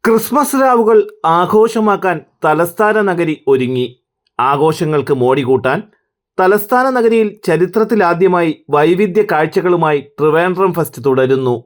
Christmas രാവുകൾ ആഘോഷമാക്കാൻ തലസ്ഥാന നഗരി ഒരുങ്ങി. ആഘോഷങ്ങൾക്ക് മോടി കൂട്ടാൻ തലസ്ഥാന നഗരിയിൽ ചരിത്രത്തിലാദ്യമായി വൈവിധ്യ കാഴ്ചകളുമായി ട്രിവാൻഡ്രം ഫെസ്റ്റ് തുടരുന്നു.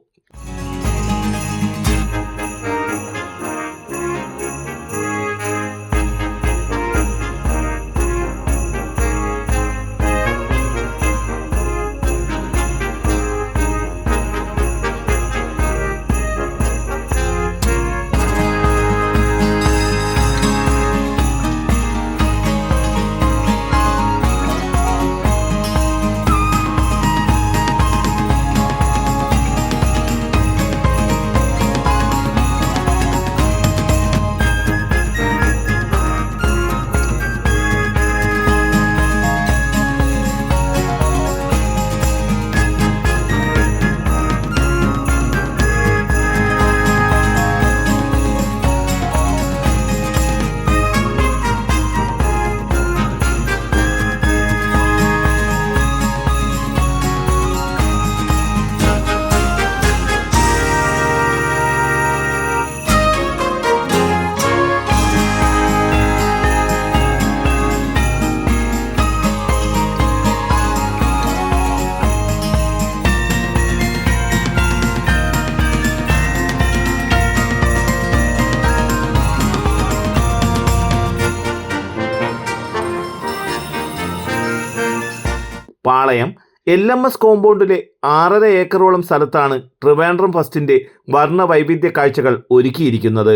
പാളയം LMS കോമ്പൗണ്ടിലെ 6.5 ഏക്കറോളം സ്ഥലത്താണ് ട്രിവാൻഡ്രം ഫെസ്റ്റിന്റെ വർണ്ണ വൈവിധ്യ കാഴ്ചകൾ ഒരുക്കിയിരിക്കുന്നത്.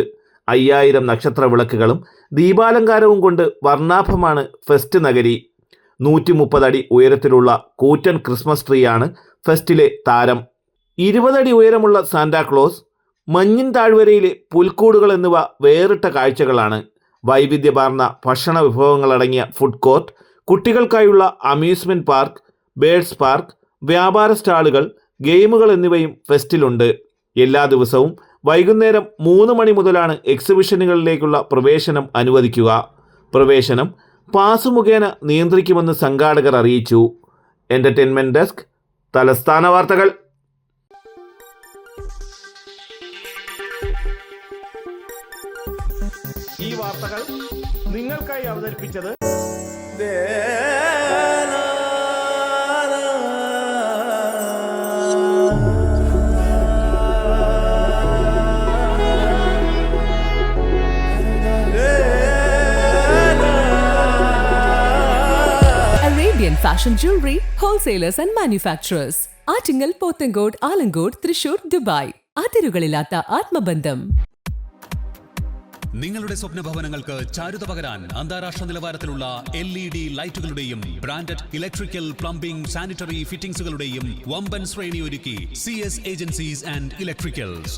5000 നക്ഷത്ര വിളക്കുകളും ദീപാലങ്കാരവും കൊണ്ട് വർണ്ണാഭമാണ് ഫെസ്റ്റ് നഗരി. 130 അടി ഉയരത്തിലുള്ള കൂറ്റൻ ക്രിസ്മസ് ട്രീയാണ് ഫെസ്റ്റിലെ താരം. 20 അടി ഉയരമുള്ള സാന്റാക്ലോസ്, മഞ്ഞിൻ താഴ്വരയിലെ പുൽക്കൂടുകൾ എന്നിവ വേറിട്ട കാഴ്ചകളാണ്. വൈവിധ്യമാർന്ന ഭക്ഷണ വിഭവങ്ങളടങ്ങിയ ഫുഡ് കോർട്ട്, കുട്ടികൾക്കായുള്ള അമ്യൂസ്മെന്റ് പാർക്ക്, ബേഡ്സ് പാർക്ക്, വ്യാപാര സ്റ്റാളുകൾ, ഗെയിമുകൾ എന്നിവയും ഫെസ്റ്റിലുണ്ട്. എല്ലാ ദിവസവും വൈകുന്നേരം 3 മണി മുതലാണ് എക്സിബിഷനുകളിലേക്കുള്ള പ്രവേശനം അനുവദിക്കുക. പ്രവേശനം പാസ് മുഖേന നിയന്ത്രിക്കുമെന്ന് സംഘാടകർ അറിയിച്ചു. എന്റർടൈൻമെന്റ് ഡെസ്ക്, തലസ്ഥാന വാർത്തകൾ. ഈ വാർത്തകൾ നിങ്ങൾക്കായി അവതരിപ്പിച്ചത് Arabian Fashion Jewelry Wholesalers and Manufacturers. Attingal, Pothencode, Alamcode, Thrissur, Dubai. അതിരുകളില്ലാത്ത ആത്മബന്ധം. നിങ്ങളുടെ സ്വപ്ന ഭവനങ്ങൾക്ക് ചാരുത പകരാൻ അന്താരാഷ്ട്ര നിലവാരത്തിലുള്ള LED ലൈറ്റുകളുടെയും ബ്രാൻഡഡ് ഇലക്ട്രിക്കൽ, പ്ലംബിംഗ്, സാനിറ്ററി ഫിറ്റിംഗ്സുകളുടെയും വമ്പൻ ശ്രേണി ഒരുക്കി CS ഏജൻസീസ് ആൻഡ് ഇലക്ട്രിക്കൽസ്.